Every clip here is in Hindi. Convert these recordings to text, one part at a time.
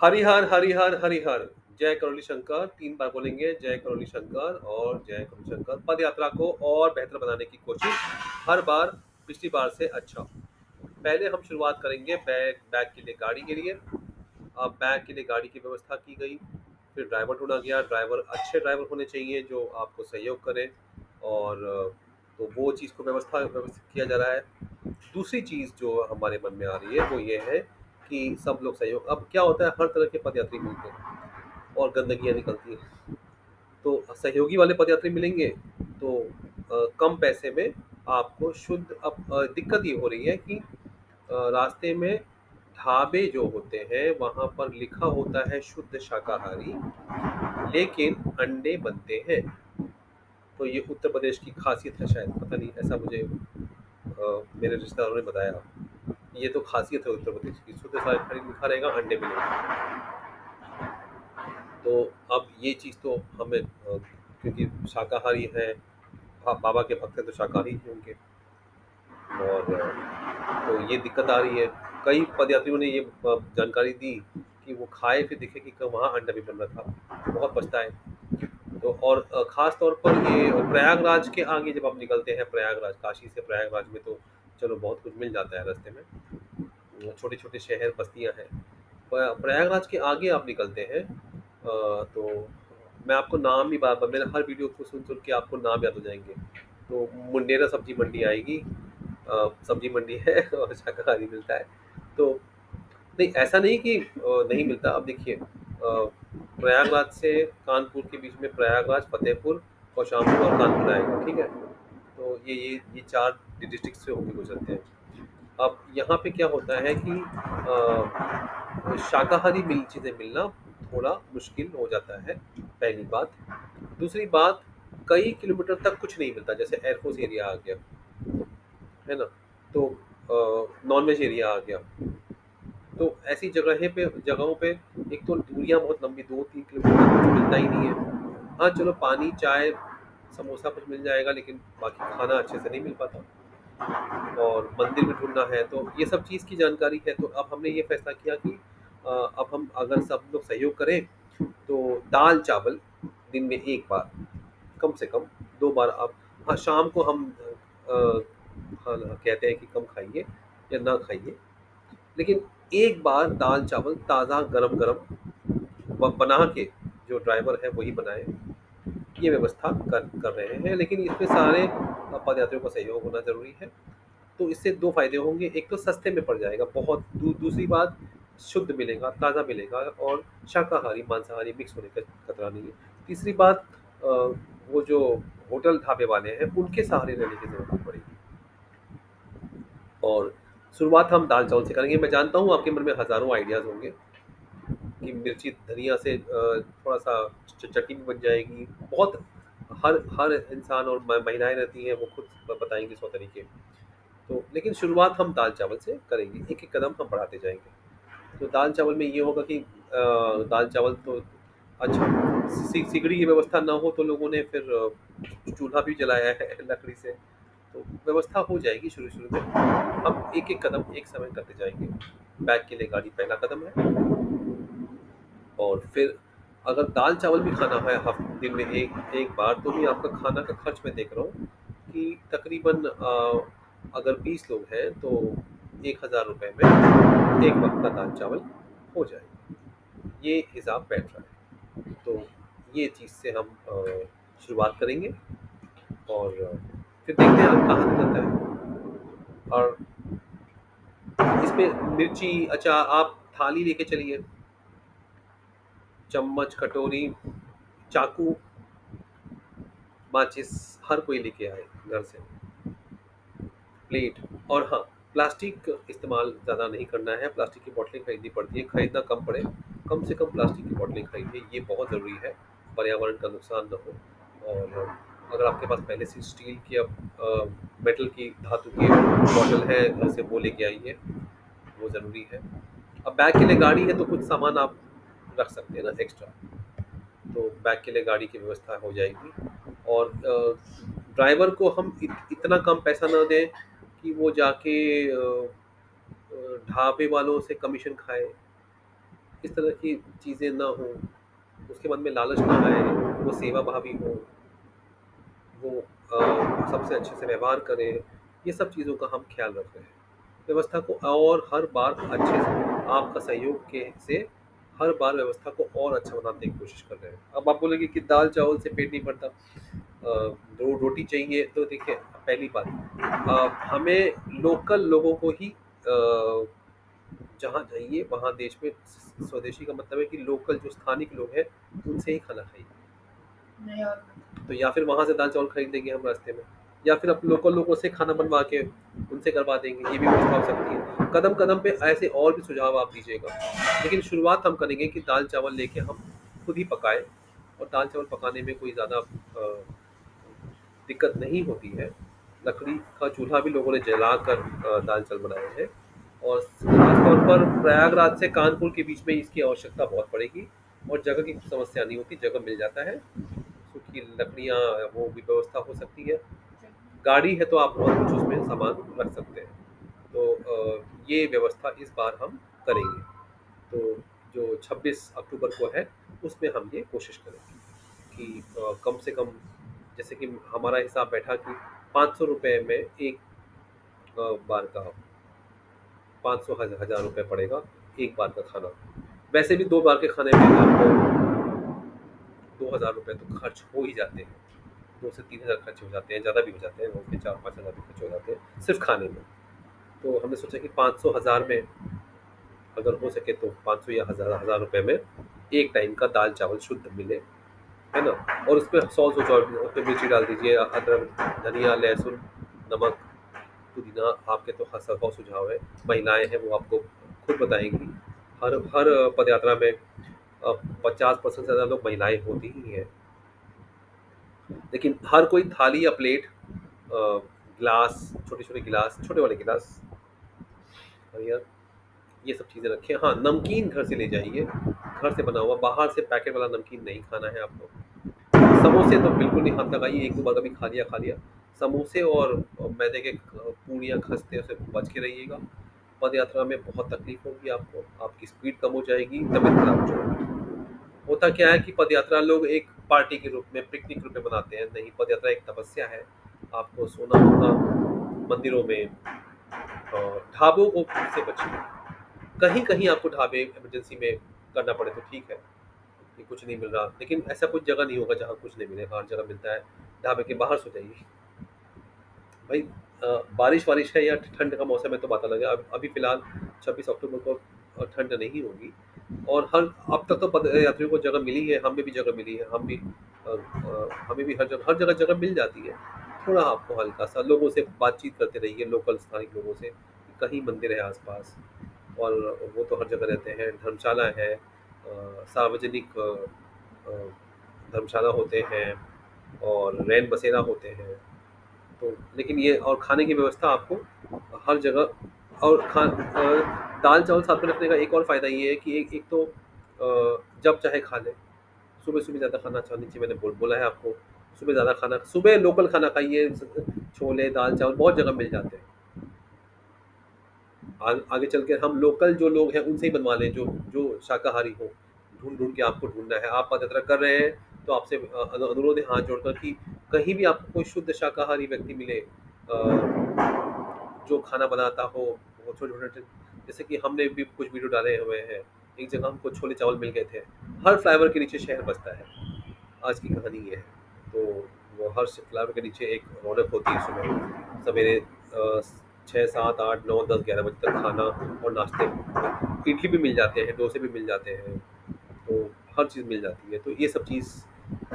हरिहर हरिहर हरिहर। जय करोली शंकर 3 बार बोलेंगे, जय करोली शंकर और जय करोली शंकर। पद यात्रा को और बेहतर बनाने की कोशिश हर बार पिछली बार से अच्छा। पहले हम शुरुआत करेंगे बैग बैग के लिए गाड़ी के लिए। अब बैग के लिए गाड़ी की व्यवस्था की गई, फिर ड्राइवर ढूँढा गया। ड्राइवर अच्छे ड्राइवर होने चाहिए जो आपको सहयोग करें, और तो वो चीज़ को व्यवस्थित किया जा रहा है। दूसरी चीज़ जो हमारे मन में आ रही है वो ये है कि सब लोग सहयोग। अब क्या होता है, हर तरह के पदयात्री मिलते हैं और गंदगियाँ निकलती हैं। तो सहयोगी वाले पदयात्री मिलेंगे तो कम पैसे में आपको शुद्ध। अब दिक्कत ये हो रही है कि रास्ते में ढाबे जो होते हैं वहाँ पर लिखा होता है शुद्ध शाकाहारी, लेकिन अंडे बनते हैं। तो ये उत्तर प्रदेश की खासियत है शायद, पता नहीं, ऐसा मुझे मेरे रिश्तेदारों ने बताया। ये तो खासियत है उत्तर प्रदेश की, शुद्ध शाकाहारी लिखा रहेगा, अंडे मिलेंगे। तो अब ये चीज़ तो हमें क्योंकि शाकाहारी है, बाबा के भक्त हैं तो शाकाहारी ही होंगे। और तो ये दिक्कत आ रही है। कई पदयात्रियों ने ये जानकारी दी कि वो खाए फिर दिखे कि वहाँ अंडा भी बन रहा था, बहुत पछताए। तो और खास तौर पर ये प्रयागराज के आगे जब आप निकलते हैं, प्रयागराज, काशी से प्रयागराज में तो चलो बहुत कुछ मिल जाता है रास्ते में, छोटे छोटे शहर बस्तियां हैं। प्रयागराज के आगे आप निकलते हैं तो मैं आपको नाम ही बार बार, मैंने हर वीडियो को सुन सुन के आपको नाम याद हो जाएंगे। तो मुंडेरा सब्जी मंडी आएगी, सब्जी मंडी है और शाकाहारी मिलता है। तो नहीं, ऐसा नहीं कि नहीं मिलता। अब देखिए, प्रयागराज से कानपुर के बीच में प्रयागराज, फतेहपुर, कौशाम्बी और कानपुर आएगा, ठीक है। तो ये चार डिस्ट्रिक्ट से होकर गुजरते हैं। अब यहाँ पे क्या होता है कि शाकाहारी चीज़ें मिलना थोड़ा मुश्किल हो जाता है, पहली बात। दूसरी बात, कई किलोमीटर तक कुछ नहीं मिलता, जैसे एयरफोर्स एरिया आ गया, है ना। तो नॉन वेज एरिया आ गया। तो ऐसी जगहों पे एक तो दूरियां बहुत लंबी, 2-3 किलोमीटर तक कुछ मिलता ही नहीं है। हाँ चलो, पानी चाय समोसा कुछ मिल जाएगा, लेकिन बाकी खाना अच्छे से नहीं मिल पाता। और मंदिर भी ढूंढना है, तो ये सब चीज़ की जानकारी है। तो अब हमने ये फैसला किया कि अब हम अगर सब लोग सहयोग करें तो दाल चावल दिन में एक बार, कम से कम 2 बार। अब हाँ, शाम को हम खाना कहते हैं कि कम खाइए या ना खाइए, लेकिन एक बार दाल चावल ताज़ा गरम गरम बना के, जो ड्राइवर है वही बनाए, ये व्यवस्था कर रहे हैं। लेकिन इसमें सारे पदयात्रियों का सहयोग होना ज़रूरी है। तो इससे 2 फ़ायदे होंगे, एक तो सस्ते में पड़ जाएगा बहुत, दूसरी बात शुद्ध मिलेगा, ताज़ा मिलेगा, और शाकाहारी, मांसाहारी मिक्स होने का खतरा नहीं है। तीसरी बात, वो जो होटल ढाबे वाले हैं उनके सहारे रहने की ज़रूरत नहीं पड़ेगी। और शुरुआत हम दाल-चावल से करेंगे। मैं जानता हूँ आपके मन में हज़ारों आइडियाज़ होंगे कि मिर्ची धनिया से थोड़ा-सा चटनी भी बन जाएगी। बहुत हर हर इंसान और महिलाएँ रहती हैं, वो खुद बताएँगी 100 तरीके। तो लेकिन शुरुआत हम दाल-चावल से करेंगे, एक-एक कदम हम बढ़ाते जाएँगे। तो दाल-चावल में ये होगा कि दाल-चावल तो अच्छा, सिगड़ी की व्यवस्था ना हो तो लोगों ने फिर चूल्हा भी जलाया है लकड़ी से। तो व्यवस्था हो जाएगी शुरू-शुरू में। हम एक-एक कदम एक समय करते जाएँगे। बैग के लिए गाड़ी पहला कदम है। और फिर अगर दाल-चावल भी खाना है दिन में एक एक बार, तो भी आपका खाना का खर्च मैं देख रहा हूँ कि तकरीबन अगर 20 लोग हैं तो ₹1000 में एक वक़्त का दाल-चावल हो जाएगा। ये हिसाब बैठ रहा है। तो ये चीज़ से हम शुरुआत करेंगे, और फिर देखते हैं कहाँ तक जाता है। और इसमें मिर्ची, अच्छा आप थाली लेके चलिए, चम्मच, कटोरी, चाकू, माचिस, हर कोई लेके आए घर से, प्लेट। और हाँ, प्लास्टिक इस्तेमाल ज़्यादा नहीं करना है। प्लास्टिक की बोतलें खरीदनी पड़ती है, खरीदना कम पड़े, कम से कम प्लास्टिक की बोतलें खरीदिए, ये बहुत ज़रूरी है, पर्यावरण का नुकसान ना हो। और अगर आपके पास पहले से स्टील की मेटल की, धातु की बॉटल है घर से, वो लेके आइए, वो ज़रूरी है। अब बैग के लिए गाड़ी है तो कुछ सामान आप रख सकते हैं ना एक्स्ट्रा, तो बैग के लिए गाड़ी की व्यवस्था हो जाएगी। और ड्राइवर को हम इतना कम पैसा ना दें कि वो जाके ढाबे वालों से कमीशन खाए, इस तरह की चीज़ें ना हों, उसके मन में लालच ना आए, वो सेवा भावी हो, वो सबसे अच्छे से व्यवहार करे, ये सब चीज़ों का हम ख्याल रख रहे हैं। व्यवस्था को और हर बार अच्छे से आपका सहयोग के से हर बार व्यवस्था को और अच्छा बनाने की कोशिश कर रहे हैं। अब आप बोलेंगे कि दाल-चावल से पेट नहीं भरता, 2 रोटी चाहिए, तो देखिए पहली बात, हमें लोकल लोगों को ही जहाँ जाइए वहाँ देश में स्वदेशी का मतलब है कि लोकल जो स्थानिक लोग हैं, उनसे ही खाना खाइए। नहीं और तो या फिर वहाँ से दाल-चावल खरीद लेंगे हम रास्ते में, या फिर आप लोकल लोगों से खाना बनवा के उनसे करवा देंगे, ये भी व्यवस्था हो सकती है। कदम-कदम पे ऐसे और भी सुझाव आप दीजिएगा। लेकिन शुरुआत हम करेंगे कि दाल-चावल लेके हम खुद ही पकाएँ, और दाल-चावल पकाने में कोई ज़्यादा दिक्कत नहीं होती है। लकड़ी का चूल्हा भी लोगों ने जलाकर दाल-चावल बनाए हैं, और खास तौर पर प्रयागराज से कानपुर के बीच में इसकी आवश्यकता बहुत पड़ेगी, और जगह की समस्या नहीं होती, जगह मिल जाता है। सूखी लकड़ियाँ, वो भी व्यवस्था हो सकती है। गाड़ी है तो आप बहुत कुछ उसमें सामान रख सकते हैं। तो ये व्यवस्था इस बार हम करेंगे। तो जो 26 अक्टूबर को है, उसमें हम ये कोशिश करेंगे कि कम से कम, जैसे कि हमारा हिसाब बैठा कि ₹500 में एक बार का 500 हज़ार रुपये पड़ेगा, एक बार का खाना। वैसे भी 2 बार के खाने में आपको ₹2000 तो खर्च हो ही जाते हैं। 2 से 3000 खर्च हो जाते हैं, ज़्यादा भी हो जाते हैं, लोगों के 4-5 हज़ार भी खर्च हो जाते हैं, सिर्फ़ खाने में। तो हमने सोचा कि 500 हज़ार में अगर हो सके तो 500 या हज़ार हज़ार रुपए में एक टाइम का दाल-चावल शुद्ध मिले, है ना? और उसमें सॉस और उसमें मिर्ची डाल दीजिए, अदरक, धनिया, लहसुन, नमक, पुदीना, आपके तो 100 सुझाव हैं। महिलाएँ हैं वो आपको खुद बताएँगी। हर हर पदयात्रा में 50% से ज़्यादा लोग महिलाएँ होती ही हैं। लेकिन हर कोई थाली या प्लेट, गिलास, छोटे-छोटे गिलास, छोटे वाले गिलास, बढ़िया, ये सब चीज़ें रखें। हाँ, नमकीन घर से ले जाइए, घर से बना हुआ, बाहर से पैकेट वाला नमकीन नहीं खाना है आपको। समोसे तो बिल्कुल नहीं हाथ लगाइए, 1-2 बार कभी खा लिया, खा लिया। समोसे और मैदे के पूड़ियाँ, खस्ते से बच के रहिएगा। पद यात्रा में बहुत तकलीफ होगी आपको, आपकी स्पीड कम हो जाएगी, तबीयत खराब हो जाएगी। होता क्या है कि पदयात्रा लोग एक पार्टी के रूप में, पिकनिक के रूप में मनाते हैं, नहीं, पदयात्रा एक तपस्या है। आपको सोना होगा मंदिरों में, और ढाबों को से बचिए। कहीं-कहीं आपको ढाबे इमरजेंसी में करना पड़े तो ठीक है, कि कुछ नहीं मिल रहा, लेकिन ऐसा कुछ जगह नहीं होगा जहाँ कुछ नहीं मिलेगा, हर जगह मिलता है। ढाबे के बाहर सो जाइए। भाई, बारिश-वारिश है या ठंड का मौसम है तो बात अलग है। अब अभी फ़िलहाल 26 अक्टूबर को ठंड नहीं होगी, और हर अब तक तो पद यात्रियों को जगह मिली है, हमें भी जगह मिली है, हम भी हमें भी हर जगह जगह मिल जाती है। थोड़ा आपको हल्का-सा लोगों से बातचीत करते रहिए, लोकल स्थानिक लोगों से, कि कहीं मंदिर है आस-पास, और वो तो हर जगह रहते हैं, धर्मशाला है, सार्वजनिक अ, धर्मशाला होते हैं, और रैन बसेरा होते हैं। तो लेकिन ये, और खाने की व्यवस्था आपको हर जगह, और दाल-चावल साथ में रखने का एक और फ़ायदा ये है कि एक एक तो जब चाहे खा लें। सुबह-सुबह ज़्यादा खाना अच्छा नहीं चाहिए, मैंने बोला है आपको। सुबह ज़्यादा खाना, सुबह लोकल खाना खाइए, छोले, दाल-चावल बहुत जगह मिल जाते हैं। आगे चल के हम लोकल जो लोग हैं उनसे ही बनवा लें, जो जो शाकाहारी हों। ढूँढ-ढूँढ के आपको ढूँढना है। आप पदयात्रा कर रहे हैं तो आपसे अनुरोध है हाथ जोड़कर कि कहीं भी आपको कोई शुद्ध शाकाहारी व्यक्ति मिले, जो खाना बनाता हो, वो छोटे-छोटे, जैसे कि हमने भी कुछ वीडियो डाले हुए हैं। एक जगह हमको छोले-चावल मिल गए थे। हर फ्लाईओवर के नीचे शहर बसता है। आज की कहानी ये है। तो वो हर फ्लाईओवर के नीचे एक रौनक होती है सुबह सवेरे, 6, 7, 8, 9, 10, 11 बजे तक खाना और नाश्ते, इडली भी मिल जाते हैं, डोसे भी मिल जाते हैं, तो हर चीज़ मिल जाती है। तो ये सब चीज़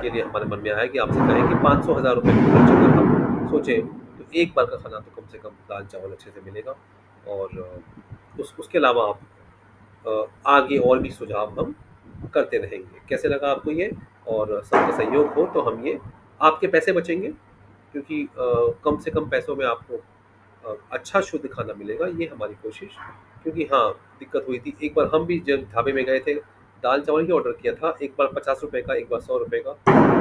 के लिए हमारे मन में आया कि आपसे कहें कि 500 हज़ार रुपये का खर्च अगर हम सोचें, तो एक बार का खाना तो कम से कम दाल-चावल अच्छे से मिलेगा, और उसके अलावा आप आगे और भी सुझाव हम करते रहेंगे। कैसे लगा आपको ये? और सबका सहयोग हो तो हम ये, आपके पैसे बचेंगे, क्योंकि कम से कम पैसों में आपको अच्छा शुद्ध खाना मिलेगा, ये हमारी कोशिश। क्योंकि हाँ, दिक्कत हुई थी, एक बार हम भी जब ढाबे में गए थे, दाल-चावल ही ऑर्डर किया था, एक बार ₹50 का, एक बार ₹100 का,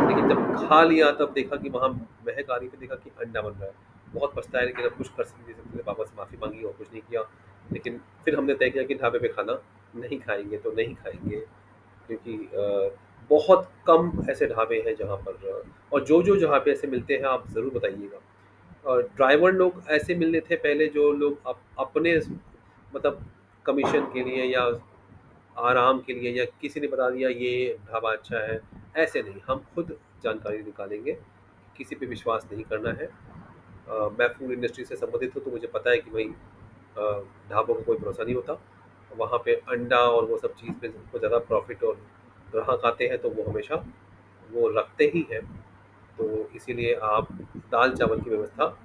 लेकिन जब खा लिया तब देखा कि वहाँ महक आ रही थी, देखा कि अंडा बन रहा है। बहुत पछताया, लेकिन अब कुछ कर नहीं सकते थे, पापा से माफ़ी माँगी और कुछ नहीं किया। लेकिन फिर हमने तय किया कि ढाबे पे खाना नहीं खाएँगे तो नहीं खाएँगे, क्योंकि बहुत कम ऐसे ढाबे हैं जहाँ पर और जो जहाँ पे ऐसे मिलते हैं आप ज़रूर बताइएगा। और ड्राइवर लोग ऐसे मिलने थे पहले जो लोग अपने मतलब कमीशन के लिए या आराम के लिए या किसी ने बता दिया ये ढाबा अच्छा है, ऐसे नहीं, हम खुद जानकारी निकालेंगे, किसी पे विश्वास नहीं करना है। मैं फूड इंडस्ट्री से संबंधित हूँ तो मुझे पता है कि भाई ढाबों का कोई भरोसा नहीं होता। वहाँ पे अंडा और वो सब चीज़ पे बहुत ज़्यादा प्रॉफ़िट और ग्राहक आते हैं तो वो हमेशा वो रखते ही हैं। तो इसीलिए आप दाल-चावल की व्यवस्था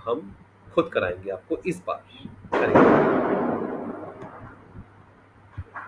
हम खुद कराएँगे आपको इस बार। करेंगे।